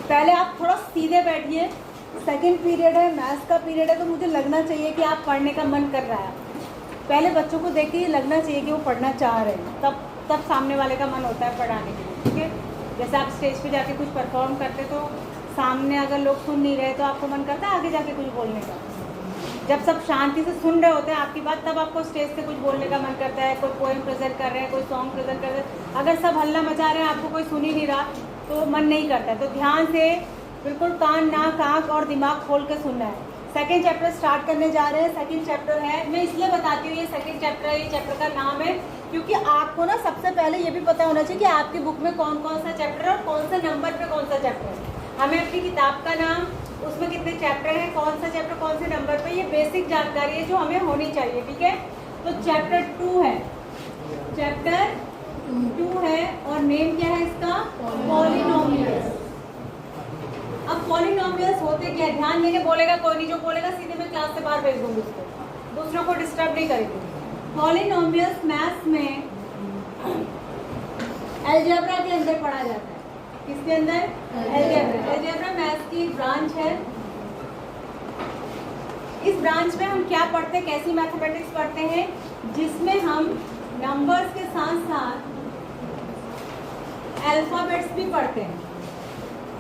पहले आप थोड़ा सीधे बैठिए, सेकंड पीरियड है, मैथ्स का पीरियड है, तो मुझे लगना चाहिए कि आप पढ़ने का मन कर रहा है। पहले बच्चों को देख के ये लगना चाहिए कि वो पढ़ना चाह रहे हैं, तब सामने वाले का मन होता है पढ़ाने के लिए, ठीक है। जैसे आप स्टेज पे जाके कुछ परफॉर्म करते तो सामने अगर लोग सुन नहीं रहे तो आपको मन करता है आगे जाके कुछ बोलने का। जब सब शांति से सुन रहे होते हैं आपकी बात, तब आपको स्टेज से कुछ बोलने का मन करता है। कोई पोएम प्रेजेंट कर रहे हैं, कोई सॉन्ग प्रेजेंट कर रहे हैं, अगर सब हल्ला मचा रहे हैं, आपको कोई सुन ही नहीं रहा तो मन नहीं करता है। तो ध्यान से बिल्कुल कान, नाक, आँख और दिमाग खोल कर सुनना है। सेकेंड चैप्टर स्टार्ट करने जा रहे हैं। सेकेंड चैप्टर है, मैं इसलिए बताती हूँ ये सेकेंड चैप्टर है, ये चैप्टर का नाम है क्योंकि आपको ना सबसे पहले ये भी पता होना चाहिए कि आपकी बुक में कौन कौन सा चैप्टर है और कौन सा नंबर पे कौन सा चैप्टर है। हमें अपनी किताब का नाम, उसमें कितने चैप्टर हैं, कौन सा चैप्टर कौन से नंबर पे, ये बेसिक जानकारी है जो हमें होनी चाहिए, ठीक है। तो चैप्टर 2 है, चैप्टर 2 है और नेम क्या है इसका, पॉलिनोमियल्स। अब पॉलिनोमियल्स होते क्या है, ध्यान देके बोलेगा कोई नहीं, जो बोलेगा सीधे मैं क्लास से बाहर भेज दूंगी उसको, दूसरों को डिस्टर्ब नहीं करेंगे। पॉलिनोमियल्स मैथ्स में अलजेब्रा के अंदर पढ़ा जाता है। किसके अंदर, अलजेब्रा। अलजेब्रा मैथ्स की ब्रांच है। इस ब्रांच में हम क्या पढ़ते हैं, कैसी मैथमेटिक्स पढ़ते हैं, जिसमें हम नंबर्स के साथ साथ अल्फाबेट्स भी पढ़ते हैं।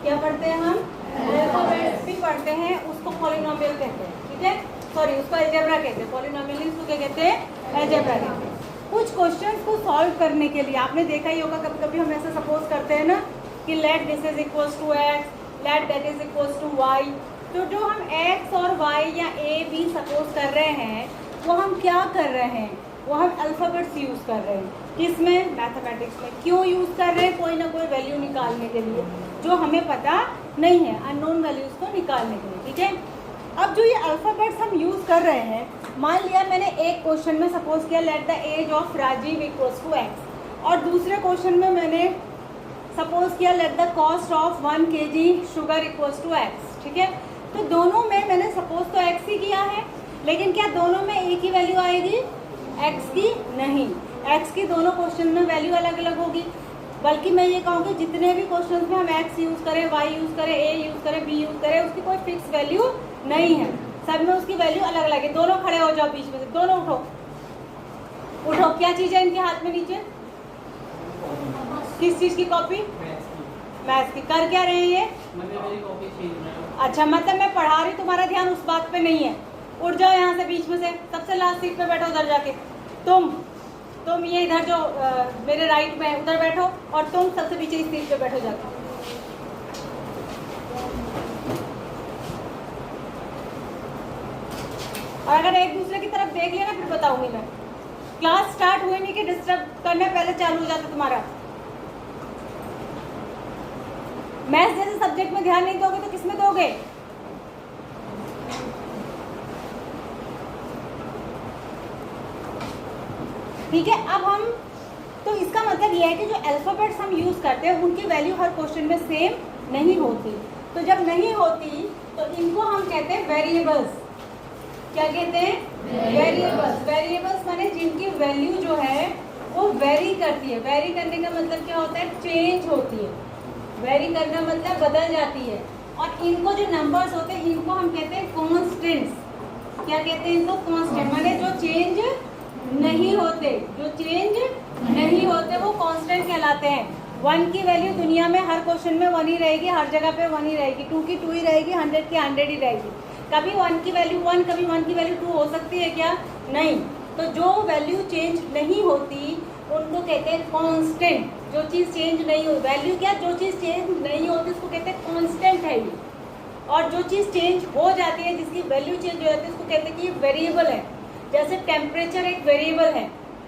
क्या पढ़ते हैं हम, अल्फाबेट्स भी पढ़ते हैं, उसको पॉलिनोमियल कहते हैं, ठीक है। सॉरी, उसको अलजेब्रा कहते हैं, पॉलिनोमियल उसको क्या कहते हैं, अलजेब्रा कहते हैं। कुछ क्वेश्चंस को सॉल्व करने के लिए आपने देखा ही होगा, कभी कभी हम ऐसा सपोज करते हैं ना कि let this is equals to x, let that is equals to y. तो जो हम एक्स और वाई या ए बी सपोज कर रहे हैं, वो हम क्या कर रहे हैं, वो हम अल्फ़ाबेट्स यूज़ कर रहे हैं। किसमें, मैथमेटिक्स में। क्यों यूज़ कर रहे हैं, कोई ना कोई वैल्यू निकालने के लिए जो हमें पता नहीं है, अननोन वैल्यूज़ को निकालने के लिए, ठीक है। अब जो ये अल्फ़ाबेट्स हम यूज़ कर रहे हैं, मान लिया मैंने एक क्वेश्चन में सपोज किया let the age of Rajiv equals to x, और दूसरे क्वेश्चन में मैंने सपोज किया let the cost of 1 kg sugar equals to x, ठीक है। तो दोनों में मैंने सपोज तो एक्स ही किया है, लेकिन क्या दोनों में एक ही वैल्यू आएगी, एक्स की? नहीं, एक्स की दोनों क्वेश्चन में वैल्यू अलग अलग होगी। बल्कि मैं ये कहूँगी जितने भी क्वेश्चन में हम एक्स यूज़ करें, वाई यूज़ करें, ए यूज़ करें, बी यूज़ करें, उसकी कोई फिक्स वैल्यू नहीं है, सब में उसकी वैल्यू अलग अलग है। दोनों खड़े हो जाओ बीच में से, दोनों उठो, उठो। क्या चीज़ है इनके हाथ में नीचे, किस चीज़ की कॉपी, मैथ्स की। कर क्या रहे हैं ये, अच्छा, मतलब मैं पढ़ा रही, तुम्हारा ध्यान उस बात पे नहीं है। उठ जाओ यहाँ से बीच में से, सबसे लास्ट सीट पे बैठो, उधर जाके तुम ये इधर जो मेरे राइट में उधर बैठो, और तुम सबसे पीछे इस सीट पे बैठो जाके। और अगर एक दूसरे की तरफ देख लिया ना, फिर बताऊंगी मैं। क्लास स्टार्ट हुई नहीं कि डिस्टर्ब करने पहले चालू हो जाता तुम्हारा। मैथ्स जैसे सब्जेक्ट में ध्यान नहीं दोगे तो किसमें दोगे, ठीक है। अब हम, तो इसका मतलब यह है कि जो अल्फ़ाबेट्स हम यूज़ करते हैं उनकी वैल्यू हर क्वेश्चन में सेम नहीं होती। तो जब नहीं होती तो इनको हम कहते हैं वेरिएबल्स। क्या कहते हैं, वेरिएबल्स। वेरिएबल्स माने जिनकी वैल्यू जो है वो वेरी करती है। वेरी करने का मतलब क्या होता है, चेंज होती है। वेरी करना मतलब बदल जाती है। और इनको जो नंबर्स होते हैं इनको हम कहते हैं कॉन्स्टेंट्स। क्या कहते हैं इनको, कॉन्स्टेंट। माने जो चेंज नहीं होते, जो चेंज नहीं होते वो कांस्टेंट कहलाते हैं। 1 की वैल्यू दुनिया में हर क्वेश्चन में 1 ही रहेगी, हर जगह पे 1 ही रहेगी। 2 की 2 ही रहेगी, 100 की 100 ही रहेगी। कभी 1 की वैल्यू 1, कभी 1 की वैल्यू 2 हो सकती है क्या, नहीं। तो जो वैल्यू चेंज नहीं होती उनको कहते हैं कांस्टेंट। जो चीज़ चेंज नहीं हो, वैल्यू क्या, जो चीज़ चेंज नहीं होती उसको कहते हैं कांस्टेंट है ये। और जो चीज़ चेंज हो जाती है, जिसकी वैल्यू चेंज हो जाती है, उसको कहते हैं कि ये वेरिएबल है। जैसे टेम्परेचर एक वेरिएबल है,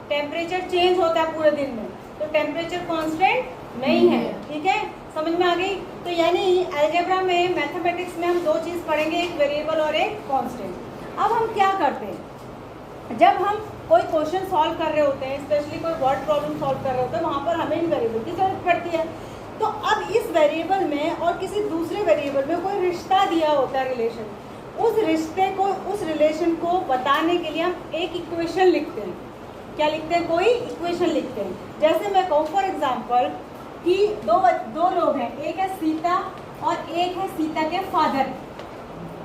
टेम्परेचर चेंज होता है पूरे दिन में, तो टेम्परेचर कांस्टेंट नहीं है, ठीक है। समझ में आ गई। तो यानी अलजेब्रा में, मैथमेटिक्स में हम दो चीज़ पढ़ेंगे, एक वेरिएबल और एक कांस्टेंट। अब हम क्या करते हैं, जब हम कोई क्वेश्चन सॉल्व कर रहे होते हैं, स्पेशली कोई वर्ड प्रॉब्लम सॉल्व कर रहे होते हैं, वहाँ पर हमें इन वेरिएबल की जरूरत पड़ती है। तो अब इस वेरिएबल में और किसी दूसरे वेरिएबल में कोई रिश्ता दिया होता है, रिलेशन। उस रिश्ते को, उस रिलेशन को बताने के लिए हम एक इक्वेशन लिखते हैं। क्या लिखते हैं, कोई इक्वेशन लिखते हैं। जैसे मैं कहूँ फॉर एग्जांपल कि दो लोग हैं, एक है सीता और एक है सीता के फादर।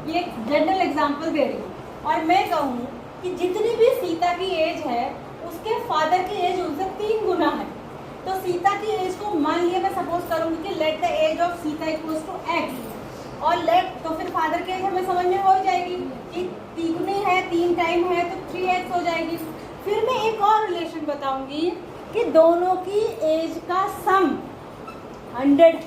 ये एक जनरल एग्जांपल दे रही हूँ। और मैं कहूँ कि जितनी भी सीता की एज है उसके फादर की एज उनसे 3 गुना है। तो सीता की एज को मान लिया मैं सपोज करूँगी कि let the age of Sita equals to x, और लेट तो फिर फादर की एज हमें समझ में हो जाएगी कि 3 गुनी है, 3 टाइम है तो 3x हो जाएगी। फिर मैं एक और रिलेशन बताऊंगी कि दोनों की एज का सम 100।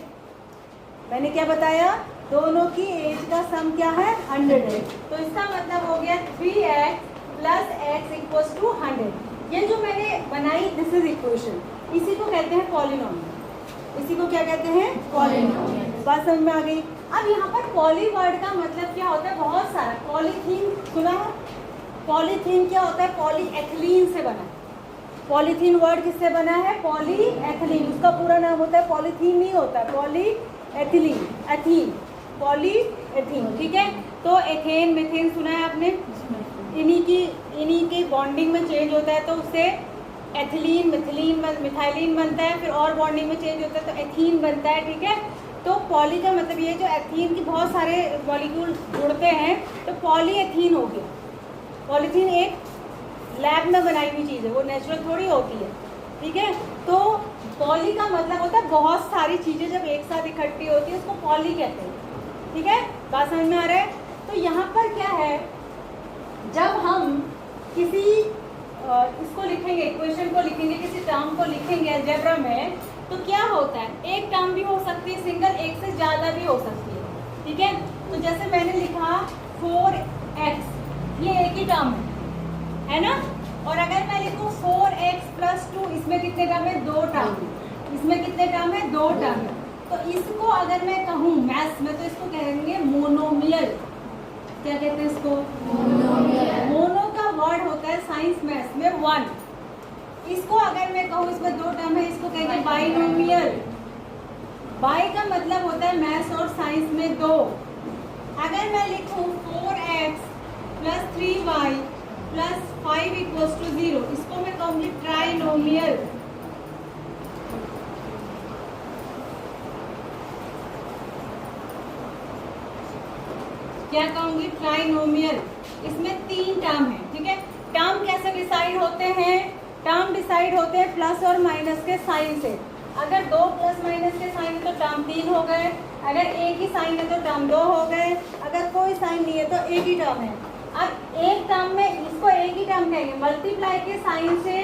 मैंने क्या बताया? दोनों की एज का सम क्या है? 100 है। तो इसका मतलब हो गया 3x plus x equals to 100। ये जो मैंने बनाई दिस इज इक्वेशन, इसी को कहते हैं पॉलिनोमियल। इसी को क्या कहते हैं? पॉलिनोमियल। बात समझ में आ गई? अब यहाँ पर पॉली वर्ड का मतलब क्या होता है? बहुत सारा। पॉलीथीन सुना है? पॉलीथीन क्या होता है? पॉलीएथिलीन से बना है। पॉलीथीन वर्ड किससे बना है? पॉलीएथिलीन। उसका पूरा नाम होता है पॉलीथीन नहीं होता, पॉलीएथिलीन, एथीन, पॉलीएथीन। ठीक है। तो एथेन मिथेन सुना है आपने? इन्हीं की बॉन्डिंग में चेंज होता है तो उससे एथिलीन, मिथिलीन, मिथाइलिन बनता है। फिर और बॉन्डिंग में चेंज होता है तो एथीन बनता है। ठीक है। तो पॉली का मतलब ये जो एथीन की बहुत सारे मॉलिक्यूल जुड़ते हैं तो पॉलीएथीन हो गया। पॉलीथीन एक लैब में बनाई हुई चीज़ है, वो नेचुरल थोड़ी होती है। ठीक है। तो पॉली का मतलब होता है बहुत सारी चीज़ें जब एक साथ इकट्ठी होती है उसको पॉली कहते हैं। ठीक है। बात समझ में आ रहा है? तो यहाँ पर क्या है, जब हम किसी इसको लिखेंगे, इक्वेशन को लिखेंगे, किसी टर्म को लिखेंगे अलजेब्रा में, तो क्या होता है? एक टर्म भी हो सकती है सिंगल, एक से ज़्यादा भी हो सकती है। ठीक है। तो जैसे मैंने लिखा 4x, ये एक ही टर्म है ना? और अगर मैं लिखूँ 4x प्लस 2, इसमें कितने टर्म है? 2 टर्म है। इसमें कितने टर्म है? 2 टर्म है। तो इसको अगर मैं कहूँ मैथ्स में तो इसको कहेंगे मोनोमियल। क्या कहते हैं इसको? मोनोमियल। मोनो का वर्ड होता है साइंस मैथ्स में 1। इसको अगर मैं कहूँ इसमें 2 टर्म है, इसको कहेंगे बाइनोमियल। बाई का मतलब होता है मैथ्स और साइंस में 2। अगर मैं लिखूँ 4x plus 3y plus 5 equals to 0, इसको मैं कहूँगी ट्राइनोमियल। क्या कहूँगी? ट्राइनोमियल। इसमें 3 टर्म है। ठीक है। टर्म कैसे डिसाइड होते हैं? टर्म डिसाइड होते हैं प्लस और माइनस के साइन से। अगर 2 प्लस माइनस के साइन है तो टर्म 3 हो गए, अगर एक ही साइन है तो टर्म 2 हो गए, अगर कोई साइन नहीं है तो एक ही टर्म है। अब एक टर्म में इसको एक ही टर्म कहेंगे, मल्टीप्लाई के साइन से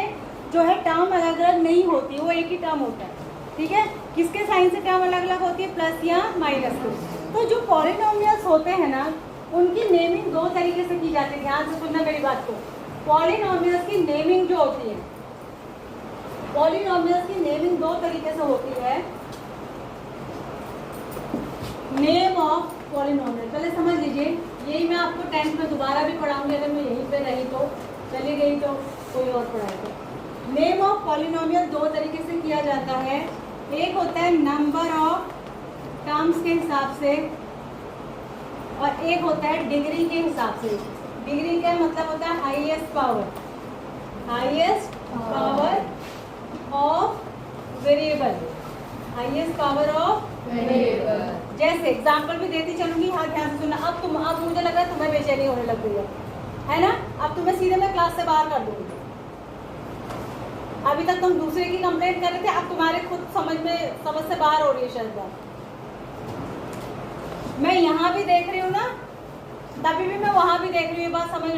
जो है टर्म अलग अलग नहीं होती, वो एक ही टर्म होता है। ठीक है। किसके साइन से टर्म अलग अलग होती है? प्लस या माइनस के। तो जो पॉलिनोमियल्स होते हैं ना, उनकी नेमिंग 2 तरीके से की जाती है। ध्यान से सुनना मेरी बात को। पॉलिनोमियल्स की नेमिंग जो होती है, पॉलिनोमियल्स की नेमिंग 2 तरीके से होती है। नेम ऑफ पॉलिनोमियल पहले समझ लीजिए, यही मैं आपको 10th में दोबारा भी पढ़ाऊंगी अगर मैं यहीं पे रही तो, चली गई तो कोई और पढ़ाएगा। नेम ऑफ पॉलिनोमियल 2 तरीके से किया जाता है। एक होता है नंबर ऑफ टर्म्स के हिसाब से और एक होता है डिग्री के हिसाब से। डिग्री का मतलब होता है highest power, highest power of variable, highest power of variable. जैसे एग्जांपल भी देती चलूंगी, हाँ ध्यान से सुनना। अब मुझे लग रहा है तुम्हें बेचैनी होने लग गई है ना? अब तुम्हें सीधे मैं क्लास से बाहर कर दूंगी। अभी तक तुम दूसरे की कंप्लेंट कर रहे थे, अब तुम्हारे खुद समझ से बाहर हो रही है शायद बात। मैं यहाँ भी देख रही हूँ ना, तभी भी मैं वहाँ भी देख रही हूँ। बात समझ,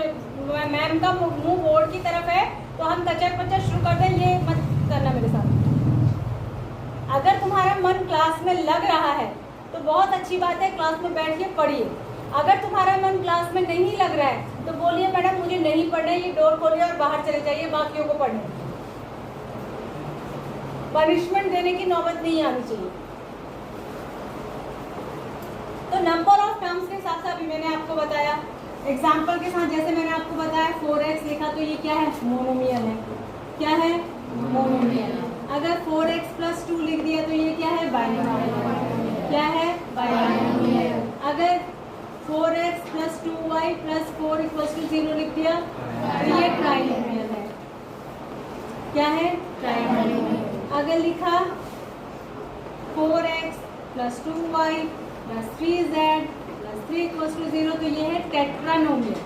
मैम का मुंह बोर्ड की तरफ है तो हम कचर पचर शुरू कर दें, ये मत करना मेरे साथ। अगर तुम्हारा मन क्लास में लग रहा है तो बहुत अच्छी बात है, क्लास में बैठ के पढ़िए। अगर तुम्हारा मन क्लास में नहीं लग रहा है तो बोलिए मैडम मुझे नहीं पढ़ना है, ये डोर खोलिए और बाहर चले जाइए बाकियों को पढ़ने। पनिशमेंट देने की नौबत नहीं आनी चाहिए। तो नंबर ऑफ टर्म्स के हिसाब से अभी मैंने आपको बताया एग्जाम्पल के साथ। जैसे मैंने आपको बताया 4x लिखा तो ये क्या है? मोनोमियल है। क्या है? मोनोमियल। अगर 4x प्लस 2 लिख दिया तो ये क्या है? बाइनोमियल। क्या है? बाइनोमियल। अगर 4x plus 2y plus 4 equals to 0 लिख दिया तो ये ट्राइनोमियल है। क्या है? ट्राइनोमियल। अगर लिखा 4x plus 2y plus 3z plus 3 equals to 0। तो ये है टेट्रानोमियल।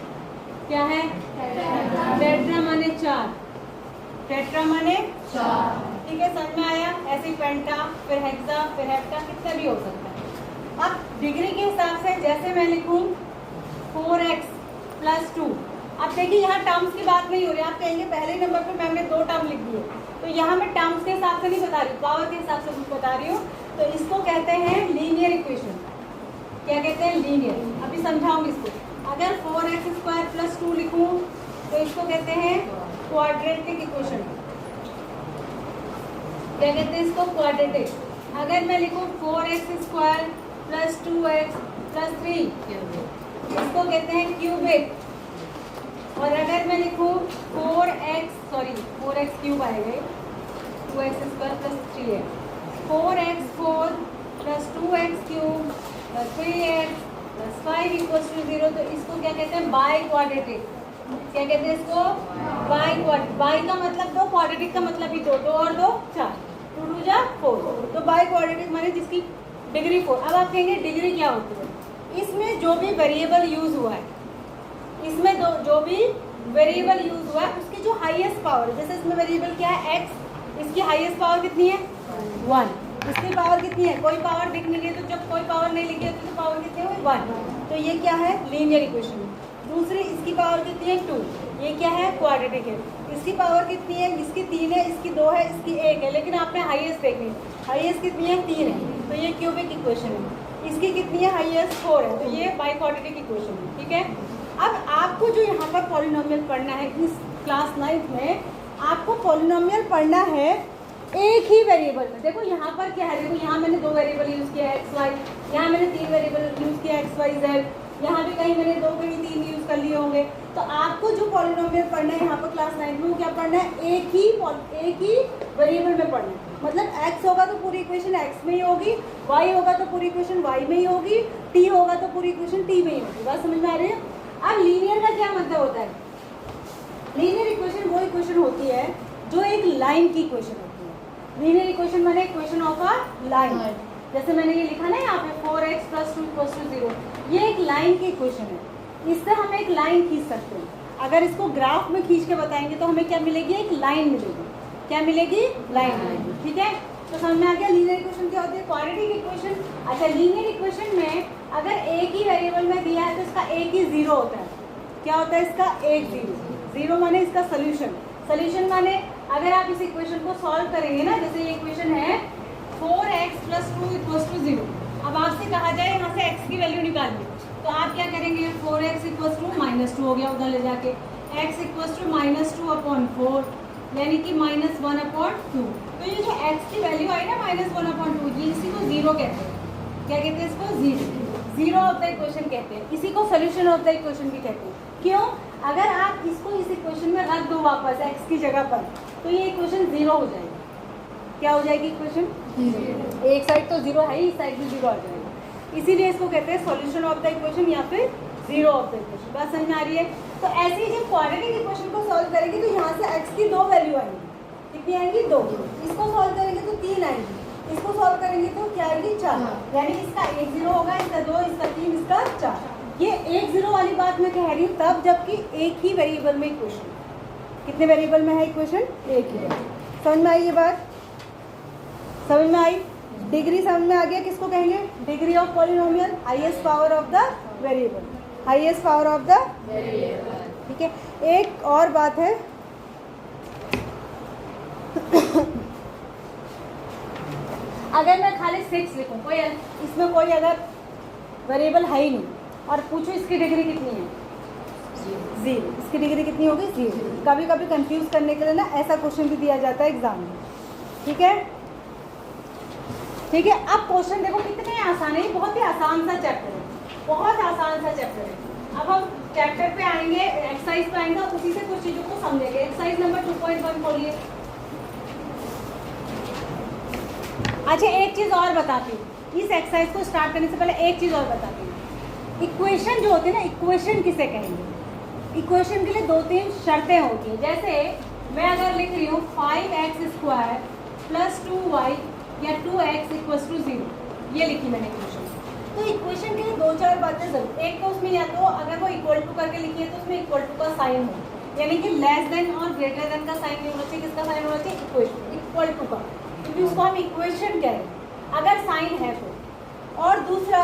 क्या है? टेट्रा माने 4, टेट्रा माने 4। ठीक है, समझ में आया? ऐसे ही पेंटा, फिर हेक्सा, फिर हेप्टा, कितना भी हो सकता है। अब डिग्री के हिसाब से जैसे मैं लिखूं 4x प्लस 2। अब देखिए यहाँ टर्म्स की बात नहीं हो रही। आप कहेंगे पहले नंबर पे मैम ने 2 टर्म लिख दिए, तो यहाँ मैं टर्म्स के हिसाब से नहीं बता रही, पावर के हिसाब से कुछ बता रही हूँ। तो इसको कहते हैं लीनियर इक्वेशन। क्या कहते हैं? लीनियर। अभी समझाऊंगी इसको। अगर 4x स्क्वायर प्लस 2 लिखूं तो इसको कहते हैं क्वाड्रेटिक इक्वेशन। क्या कहते हैं इसको? क्वाड्रेटिक। अगर मैं लिखूं 4x square plus 2x plus 3, इसको कहते हैं क्यूबिक। और अगर मैं लिखूं 4x क्यूब आएगा, 2x square plus 3x, 4x4 plus 2x cube plus 3x plus 5 equals to 0। तो इसको क्या कहते हैं? Biquadratic. क्या कहते हैं इसको? By quadratic. बाई का मतलब 2, क्वाड्रेटिक का मतलब ही 2, 2 और 2 4, 2 2 जा 4। तो बाई क्वाड्रेटिक माने जिसकी डिग्री 4। अब आप कहेंगे डिग्री क्या होती है? इसमें जो भी वेरिएबल यूज हुआ है, इसमें जो भी वेरिएबल यूज हुआ है उसकी जो हाईएस्ट पावर है, जैसे इसमें वेरिएबल क्या है? x, इसकी हाईएस्ट पावर कितनी है? 1। इसकी पावर कितनी है? कोई पावर दिख नहीं रही, तो जब कोई पावर नहीं लिखी होती तो पावर कितनी हुई? 1। तो ये क्या है? Linear equation. दूसरी, इसकी पावर कितनी है? 2। ये क्या है? क्वाड्रेटिक है। इसकी पावर कितनी है? इसकी 3 है, इसकी 2 है, इसकी 1 है, लेकिन आपने हाईएस्ट देखनी। हाईएस्ट कितनी है? 3 है, तो ये क्यूबिक इक्वेशन है। इसकी कितनी है? हाईएस्ट 4 है, तो ये बाई क्वाड्रेटिक इक्वेशन है। ठीक है, अब आपको जो यहाँ पर पॉलिनोमियल पढ़ना है इस क्लास 9 में, आपको पॉलिनोमियल पढ़ना है एक ही वेरिएबल में। देखो यहाँ पर क्या है, देखो यहाँ मैंने 2 वेरिएबल यूज़ किया है x y, यहाँ मैंने 3 वेरिएबल यूज़ किया x y z, यहाँ भी कहीं मैंने 2 कहीं 3 यूज़ कर लिए होंगे। तो आपको जो पॉलिनोमियल पढ़ना है यहाँ पर क्लास 9 में, वो क्या पढ़ना है? एक ही वेरिएबल में पढ़ना है। मतलब x होगा तो पूरी इक्वेशन x में ही होगी, y होगा तो पूरी इक्वेशन y में ही होगी, t होगा तो पूरी इक्वेशन t में ही होगी। बात समझ में आ रही है? अब लीनियर का क्या मतलब होता है? लीनियर इक्वेशन वो इक्वेशन होती है जो एक लाइन की इक्वेशन होती है। लीनियर इक्वेशन माने इक्वेशन ऑफ अ लाइन। जैसे मैंने ये लिखा ना यहाँ पे 4x प्लस 2 इक्वल्स टू 0, ये एक लाइन की इक्वेशन है। इससे हम एक लाइन खींच सकते हैं। अगर इसको ग्राफ में खींच के बताएंगे तो हमें क्या मिलेगी? एक लाइन मिलेगी। क्या मिलेगी? लाइन मिलेगी। ठीक है, तो समझ में आ गया लीनियर इक्वेशन क्या होती है? Quadratic equation. अच्छा, लीनियर इक्वेशन में अगर एक ही वेरिएबल में दिया है तो इसका एक ही जीरो होता है। क्या होता है इसका? एक जीरो। जीरो माने इसका सोल्यूशन। सोल्यूशन माने अगर आप इस इक्वेशन को सॉल्व करेंगे ना, जैसे ये इक्वेशन है 4x प्लस 2 इक्वल्स टू 0। अब आपसे कहा जाए यहाँ से x की वैल्यू निकालिए, तो आप क्या करेंगे? 4x इक्वल्स टू -2 हो गया उधर ले जाके, x इक्वल्स टू -2/4 यानी कि -1/2। तो ये जो x की वैल्यू आई ना -1/2, ये इसी को जीरो कहते हैं। क्या कहते हैं इसको? जीरो ऑफ द इक्वेशन कहते हैं। इसी को सोल्यूशन ऑफ द इक्वेशन भी कहते हैं। क्यों? अगर आप इसको इस इक्वेशन में रख दो वापस x की जगह पर, तो ये इक्वेशन जीरो हो जाएगी। क्या हो जाएगी इक्वेशन? एक साइड तो जीरो है ही, इस साइड भी जीरो आ जाएगा। इसीलिए इसको कहते हैं सॉल्यूशन ऑफ द इक्वेशन या फिर जीरो ऑफ द इक्वेशन। बात समझ में आ रही है? तो ऐसे ही जब क्वाड्रेटिक इक्वेशन को सॉल्व करेंगे तो यहाँ से x की 2 वैल्यू आएंगी। कितनी आएंगी? 2। इसको सॉल्व करेंगे तो 3 आएंगी, इसको सॉल्व करेंगे तो क्या आएगी? 4। यानी इसका 1 0 होगा, इसका 2, इसका 3, इसका 4। ये 1 0 वाली बात मैं कह रही हूँ तब जबकि एक ही वेरिएबल में इक्वेशन। कितने वेरिएबल में है इक्वेशन? एक ही है। समझ में आई ये बात? समझ में आई? डिग्री समझ में आ गया? किसको कहेंगे? Degree of polynomial, highest power of the variable, highest power of the variable. ठीक है, एक और बात है अगर मैं खाली 6 लिखूं, कोई इसमें कोई अगर वेरिएबल है ही नहीं और पूछो इसकी डिग्री कितनी है? 0। इसकी डिग्री कितनी होगी? 0। कभी कभी कंफ्यूज करने के लिए ना ऐसा क्वेश्चन भी दिया जाता है एग्जाम में। ठीक है, ठीक है। अब क्वेश्चन देखो कितने आसान है, बहुत ही आसान सा चैप्टर है, बहुत आसान सा चैप्टर है। अब हम चैप्टर पे आएंगे, एक्सरसाइज पे आएंगे, उसी से कुछ चीज़ों को समझेंगे। एक्सरसाइज नंबर 2.1 खोलिए। अच्छा, एक चीज़ और बताती हूँ, इस एक्सरसाइज को स्टार्ट करने से पहले एक चीज़ और बताती हूँ। इक्वेशन जो होती है ना, इक्वेशन किसे कहेंगे? इक्वेशन के लिए 2-3 शर्तें होती हैं। जैसे मैं अगर लिख रही हूँ 5x² + 2y या 2x = 0, ये लिखी मैंने इक्वेशन। तो इक्वेशन के लिए 2-4 बातें जरूर, एक तो उसमें या तो अगर वो इक्वल टू करके लिखी है तो उसमें इक्वल टू का साइन हो, यानी कि लेस देन और ग्रेटर देन का साइन नहीं होना चाहिए। किसका साइन होना चाहिए? इक्वेशन, इक्वल टू का, क्योंकि उसको हम इक्वेशन कह रहे हैं अगर साइन है तो। और दूसरा,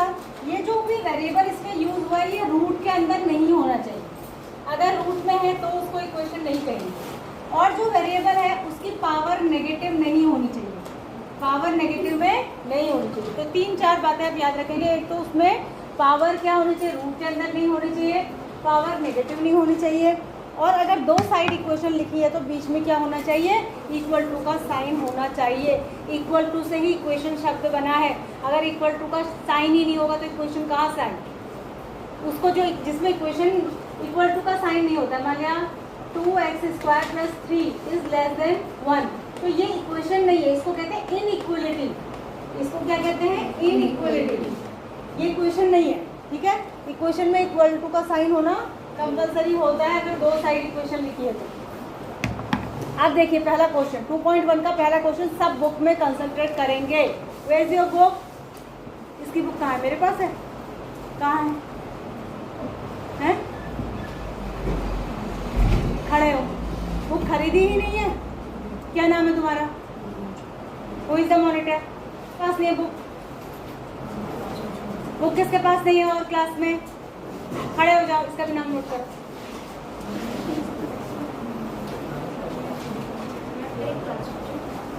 ये जो भी वेरिएबल इसमें यूज हुआ है ये रूट के अंदर नहीं होना चाहिए, अगर रूट में है तो उसको इक्वेशन नहीं कहेंगे। और जो वेरिएबल है उसकी पावर नेगेटिव नहीं होनी चाहिए, पावर नेगेटिव में नहीं होनी चाहिए। तो 3-4 बातें आप याद रखेंगे। एक तो उसमें पावर क्या होनी चाहिए? रूट के अंदर नहीं होनी चाहिए, पावर नेगेटिव नहीं होनी चाहिए, और अगर 2 साइड इक्वेशन लिखी है तो बीच में क्या होना चाहिए? इक्वल टू का साइन होना चाहिए। इक्वल टू से ही इक्वेशन शब्द बना है, अगर इक्वल टू का साइन ही नहीं होगा तो इक्वेशन कहाँ से आएगी? उसको जो जिसमें इक्वेशन इक्वल टू का साइन नहीं होता, मान लिया 2x² + 3 इज लेस देन 1, तो ये इक्वेशन नहीं है, इसको कहते हैं इनइक्वलिटी। इसको क्या कहते हैं? इनइक्वलिटी। ये इक्वेशन नहीं है, ठीक है। इक्वेशन में इक्वल टू का साइन होना कंपलसरी होता है अगर 2 साइड इक्वेशन लिखी है तो। अब देखिए पहला क्वेश्चन 2.1 का पहला क्वेश्चन, सब बुक में कंसंट्रेट करेंगे। Where is your book? इसकी बुक कहाँ है? मेरे पास है। कहाँ है? हैं? खड़े हो, बुक खरीदी ही नहीं है। क्या नाम है तुम्हारा? Who is the monitor? पास नहीं है बुक। बुक किसके पास नहीं है और क्लास में? खड़े हो जाओ, इसका भी नाम नोट करो।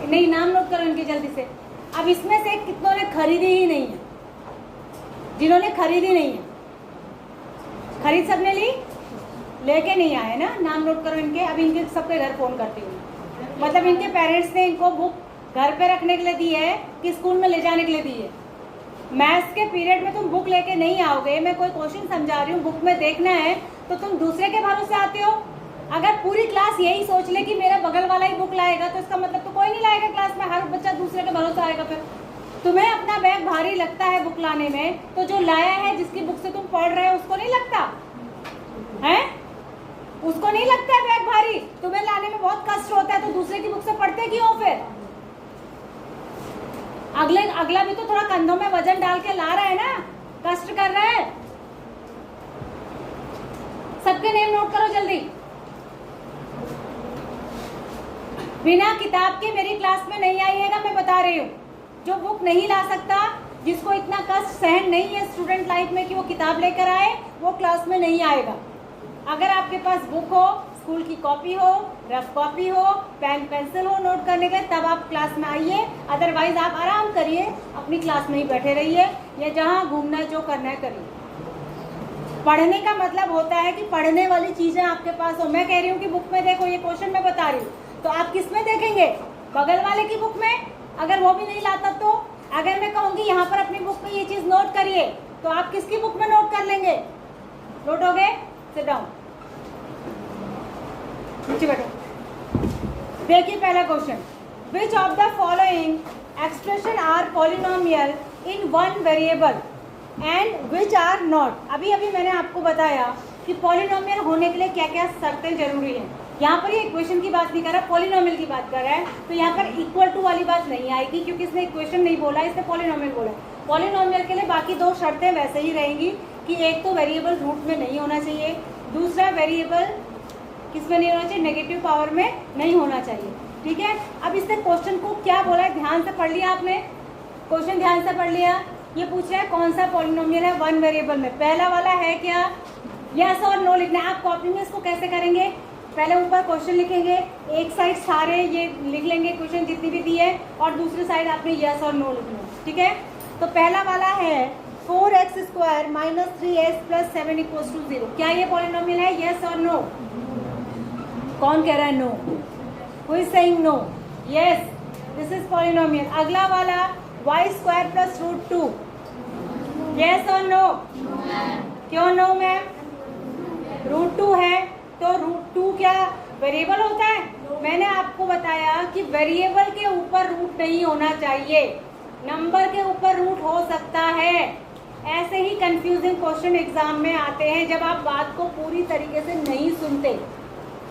नहीं, नाम नोट करो इनके जल्दी से। अब इसमें से कितनों ने खरीदी ही नहीं है? जिन्होंने खरीदी नहीं है, खरीद सबने ली? लेके नहीं आए ना, नाम नोट करो इनके। अब इनके सबके घर फोन करती हूँ, मतलब इनके पेरेंट्स ने इनको बुक घर पे रखने के लिए दी है कि स्कूल में ले जाने के लिए दी है। मैथ्स के पीरियड में तुम बुक लेके नहीं आओगे, मैं कोई क्वेश्चन समझा रही हूँ, बुक में देखना है तो तुम दूसरे के भरोसे आते हो। अगर पूरी क्लास यही सोच ले कि मेरा बगल वाला ही बुक लाएगा तो इसका मतलब तो कोई नहीं लाएगा क्लास में, हर बच्चा दूसरे के भरोसे आएगा। फिर तुम्हें अपना बैग भारी लगता है बुक लाने में, तो जो लाया है जिसकी बुक से तुम पढ़ रहे हो उसको नहीं लगता है? उसको नहीं लगता है बैग भारी? तुम्हें लाने में बहुत कष्ट होता है तो दूसरे की बुक से पढ़ते क्यों? फिर अगला भी तो थोड़ा कंधों में वजन डाल के ला रहा है ना, कष्ट कर रहा है। सबके नेम नोट करो जल्दी। बिना किताब के मेरी क्लास में नहीं आइएगा, मैं बता रही हूँ। जो बुक नहीं ला सकता, जिसको इतना कष्ट सहन नहीं है स्टूडेंट लाइफ में कि वो किताब लेकर आए, वो क्लास में नहीं आएगा। अगर आपके पास बुक हो, स्कूल की कॉपी हो, रफ कॉपी हो, पेन पेंसिल हो नोट करने के, तब आप क्लास में आइए। अदरवाइज आप आराम करिए, अपनी क्लास में ही बैठे रहिए, या जहाँ घूमना है जो करना है करिए। पढ़ने का मतलब होता है कि पढ़ने वाली चीजें आपके पास हो। मैं कह रही हूँ कि बुक में देखो, ये क्वेश्चन मैं बता रही हूँ, तो आप किस में देखेंगे? बगल वाले की बुक में। अगर वो भी नहीं लाता तो अगर मैं कहूँगी यहाँ पर अपनी बुक में ये चीज नोट करिए, तो आप किसकी बुक में नोट कर लेंगे? नोट हो गए? सिट डाउन, नीचे बैठो। देखिए पहला question, which of the following expression are polynomial in one variable and which are not. अभी अभी मैंने आपको बताया कि पॉलिनोमियल होने के लिए क्या क्या शर्तें जरूरी हैं। यहाँ पर ये इक्वेशन की बात नहीं कर रहा, पॉलिनोमियल की बात कर रहा है, तो यहाँ पर इक्वल टू वाली बात नहीं आएगी क्योंकि इसने इक्वेशन नहीं बोला, इसने पॉलिनोमियल बोला। पॉलिनोमियल के लिए बाकी 2 शर्तें वैसे ही रहेंगी कि एक तो वेरिएबल रूट में नहीं होना चाहिए, दूसरा वेरिएबल किस में नहीं होना चाहिए? नेगेटिव पावर में नहीं होना चाहिए। ठीक है, अब इसने क्वेश्चन को क्या बोला है ध्यान से पढ़ लिया आपने? क्वेश्चन ध्यान से पढ़ लिया? ये पूछ रहा है कौन सा पॉलिनोमियल है वन वेरिएबल में। पहला वाला है क्या? यस और नो लिखना है। आप कॉपी में इसको कैसे करेंगे? पहले ऊपर क्वेश्चन लिखेंगे, एक साइड सारे ये लिख लेंगे क्वेश्चन जितनी भी दी है, और दूसरी साइड आपने यस और नो लिखना है। ठीक है, तो पहला वाला है 4x² - 3s + 7 = 0। क्या ये पॉलिनोमियल है? यस और नो? कौन कह रहा है no? Who is saying no? Yes, this is polynomial. अगला वाला y² + √2। यस और नो? क्यों नो मैम? √2 है तो √2 क्या वेरिएबल होता है? मैंने आपको बताया कि वेरिएबल के ऊपर रूट नहीं होना चाहिए, नंबर के ऊपर रूट हो सकता है। ऐसे ही कंफ्यूजिंग क्वेश्चन एग्जाम में आते हैं जब आप बात को पूरी तरीके से नहीं सुनते।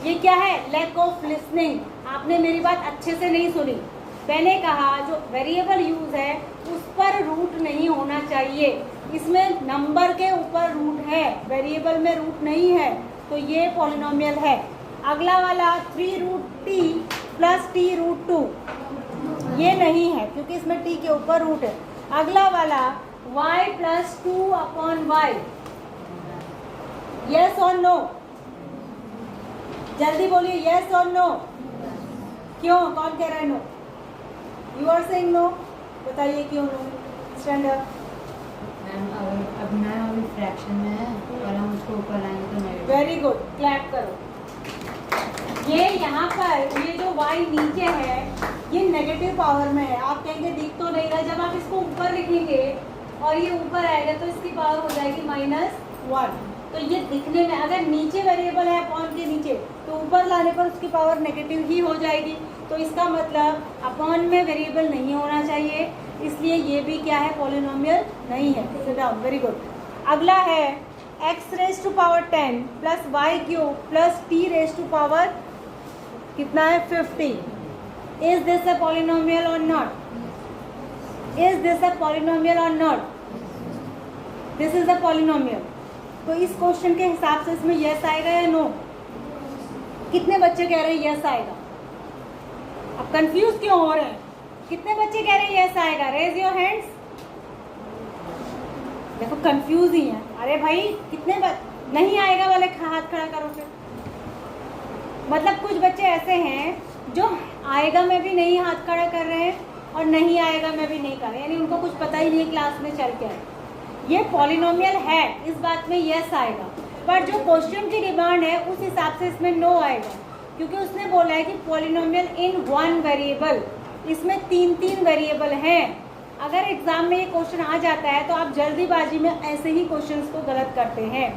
ये क्या है? Lack of listening. आपने मेरी बात अच्छे से नहीं सुनी। मैंने कहा जो वेरिएबल यूज है उस पर रूट नहीं होना चाहिए। इसमें नंबर के ऊपर रूट है, वेरिएबल में रूट नहीं है, तो ये पॉलिनोमियल है। अगला वाला 3 root t plus t root 2, ये नहीं है क्योंकि इसमें टी के ऊपर रूट है। अगला वाला y plus 2 upon y, yes और नो, जल्दी बोलिए यस और नो। क्यों, कौन कह रहा है no? You are saying no, बताइए क्यों नो? स्टैंडर्ड अब मैम अभी फ्रैक्शन में है और हम उसको ऊपर लाएंगे तो नेगेटिव। वेरी गुड, क्लैप करो। ये यहाँ पर ये जो y नीचे है ये नेगेटिव पावर में है। आप कहेंगे दिख तो नहीं रहा, जब आप इसको ऊपर लिखेंगे और ये ऊपर आएगा तो इसकी पावर हो जाएगी -1। तो ये दिखने में अगर नीचे वेरिएबल है अपॉन के नीचे तो ऊपर लाने पर उसकी पावर नेगेटिव ही हो जाएगी। तो इसका मतलब अपॉन में वेरिएबल नहीं होना चाहिए, इसलिए ये भी क्या है, पॉलिनोमियल नहीं है। Sit down, very good. अगला है x raise to power 10 plus y cube plus t raise to power कितना है 50। इज दिस अ पॉलिनोमियल और not? Is this a polynomial और not? This is a polynomial. तो इस क्वेश्चन के हिसाब से इसमें यस आएगा या नो? कितने बच्चे कह रहे हैं यस आएगा? अब कंफ्यूज क्यों हो रहे हैं? कितने बच्चे कह रहे हैं यस आएगा? Raise your hands. देखो कंफ्यूज ही है। अरे भाई कितने नहीं आएगा वाले हाथ खड़ा करो फिर। मतलब कुछ बच्चे ऐसे हैं जो आएगा में भी नहीं हाथ खड़ा कर रहे हैं और नहीं आएगा में भी नहीं कर रहे हैं, यानी उनको कुछ पता ही नहीं क्लास में चल के। ये पॉलिनोमियल है, इस बात में यस आएगा, पर जो क्वेश्चन की डिमांड है उस हिसाब से इसमें नो आएगा, क्योंकि उसने बोला है कि पॉलिनोमियल इन 1 वेरिएबल। इसमें 3 वेरिएबल हैं। अगर एग्जाम में ये क्वेश्चन आ जाता है तो आप जल्दीबाजी में ऐसे ही क्वेश्चंस को गलत करते हैं।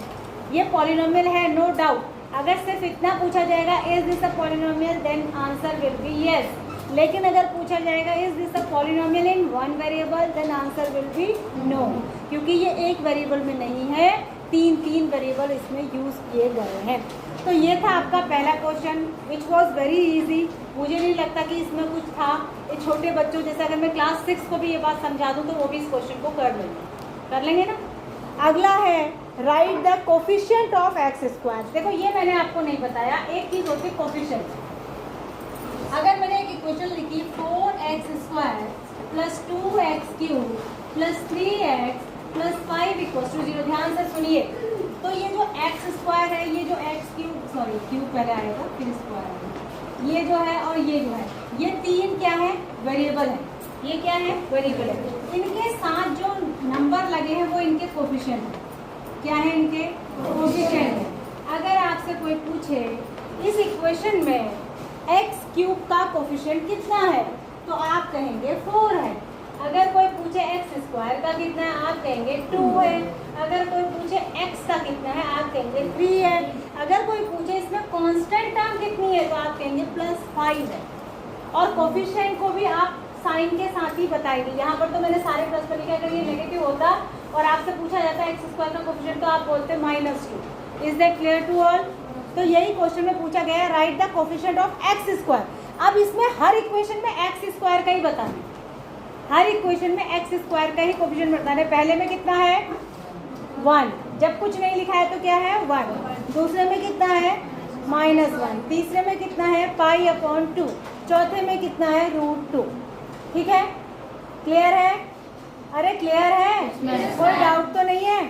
ये पॉलिनोमियल है, नो डाउट। अगर सिर्फ इतना पूछा जाएगा is this a polynomial, then answer will be yes. लेकिन अगर पूछा जाएगा is this a polynomial in 1 variable, then answer will be no, क्योंकि ये एक वेरिएबल में नहीं है, 3 वेरिएबल इसमें यूज किए गए हैं। तो ये था आपका पहला question, which was very easy. मुझे नहीं लगता कि इसमें कुछ था। ये छोटे बच्चों जैसे अगर मैं क्लास 6 को भी ये बात समझा दूँ तो वो भी इस क्वेश्चन को कर लेंगे ना। अगला है right the coefficient of x square. देखो ये मैंने आपको नहीं बताया, एक चीज होती है कोफिशिएंट। अगर मैंने एक इक्वेशन लिखी 4x² plus 2x³ plus 3x plus 5 = 0, ध्यान से सुनिए। तो ये जो x² है, ये जो क्यूब पहले आएगा फिर स्क्वायर आएगा, ये जो है और ये जो है, ये 3 क्या है, वेरिएबल है। ये क्या है, वेरिएबल है। इनके साथ जो नंबर लगे हैं वो इनके कोफिशिएंट है। क्या है, इनके कोफिशिएंट है। अगर आपसे कोई पूछे इस इक्वेशन में x³ का कोफिशिएंट कितना है तो आप कहेंगे 4 है। अगर कोई पूछे x² का कितना है आप कहेंगे 2 है। अगर कोई पूछे x का कितना है आप कहेंगे 3 है। अगर कोई पूछे इसमें कांस्टेंट टर्म कितनी है तो आप कहेंगे +5 है। और कोफिशिएंट को भी आप साइन के साथ ही बताएंगे। यहाँ पर तो मैंने सारे प्लस पर लिखा, अगर ये नेगेटिव होता और आपसे पूछा जाता है x² का कोफिशिएंट तो आप बोलते -2। Is that clear to all? तो यही क्वेश्चन में पूछा गया है, right the coefficient of x²। अब इसमें हर इक्वेशन में x² का ही बताना है, हर इक्वेशन में x² का ही कोफिशिएंट बताना है। पहले में कितना है 1, जब कुछ नहीं लिखा है तो क्या है 1। दूसरे में कितना है -1, तीसरे में कितना है π/2, चौथे में कितना है √2। ठीक है, क्लियर है? अरे क्लियर है, कोई डाउट तो नहीं है?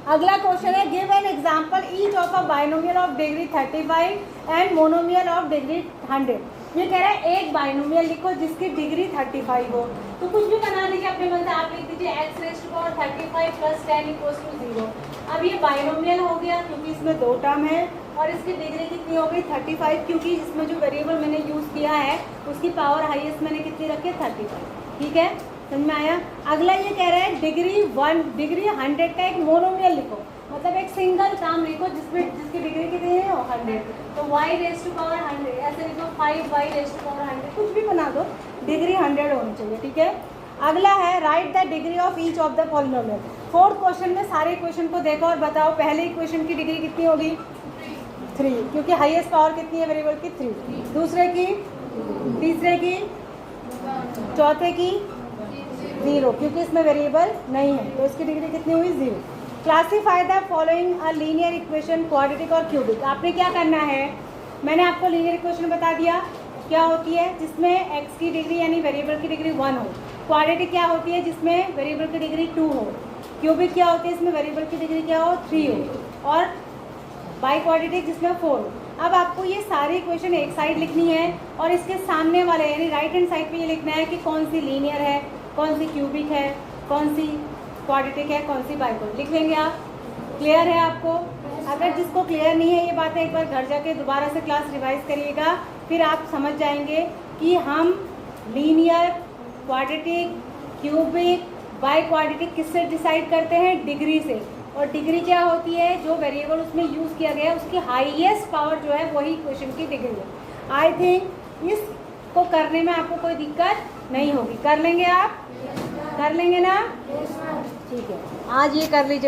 अगला क्वेश्चन है, give an example each of a binomial of degree 35 and monomial of degree 100। ये कह रहा है एक बाइनोमियल लिखो जिसकी डिग्री 35 हो। तो कुछ भी बना लीजिए अपने मन से, आप लिख दीजिए x⁵ + 10 = 0। अब ये बाइनोमियल हो गया क्योंकि इसमें 2 टर्म है और इसकी डिग्री कितनी हो गई 35, क्योंकि इसमें जो वेरिएबल मैंने यूज़ किया है उसकी पावर हाईएस्ट मैंने कितनी रखी है 35। ठीक है, समझ में आया? अगला ये कह रहा है डिग्री 100 का एक मोनोमियल लिखो, मतलब एक सिंगल टर्म लिखो जिसकी डिग्री कितनी है 100। तो y⁴100 ऐसे लिखो, 5y⁴100, कुछ भी बना दो, डिग्री 100 होनी चाहिए। ठीक है, अगला है right the degree of each of the polynomial. 4th question में सारे इक्वेशन को देखो और बताओ पहले इक्वेशन की डिग्री कितनी होगी 3, क्योंकि हाईएस्ट पावर कितनी है वेरिएबल की 3। दूसरे की, तीसरे की, चौथे की, 0, क्योंकि इसमें वेरिएबल नहीं है, तो इसकी डिग्री कितनी हुई 0। Classify the following a linear equation quadratic और क्यूबिक। आपने क्या करना है, मैंने आपको लीनियर इक्वेशन बता दिया क्या होती है, जिसमें x की डिग्री यानी वेरिएबल की डिग्री 1 हो। क्वाड्रेटिक क्या होती है, जिसमें वेरिएबल की डिग्री 2 हो। क्यूबिक क्या होती है, इसमें वेरिएबल की डिग्री क्या हो, 3 हो। और बाई क्वाड्रेटिक जिसमें 4 हो। अब आपको ये सारी इक्वेशन एक साइड लिखनी है और इसके सामने वाले यानी राइट हैंड साइड पे ये लिखना है कि कौन सी लीनियर है, कौन सी क्यूबिक है, कौन सी क्वाड्रेटिक है, कौन सी बाई क्वाड्रेटिक। लिख लेंगे आप। क्लियर है आपको? अगर जिसको क्लियर नहीं है ये बातें एक बार घर जाके दोबारा से क्लास रिवाइज करिएगा, फिर आप समझ जाएंगे कि हम linear, quadratic, cubic, by quadratic किससे डिसाइड करते हैं, डिग्री से। और डिग्री क्या होती है, जो वेरिएबल उसमें यूज़ किया गया है उसकी हाईएस्ट पावर जो है वही इक्वेशन की डिग्री है। आई थिंक इसको करने में आपको कोई दिक्कत नहीं होगी। कर लेंगे आप? कर लेंगे ना? ठीक है, आज ये कर लीजिए।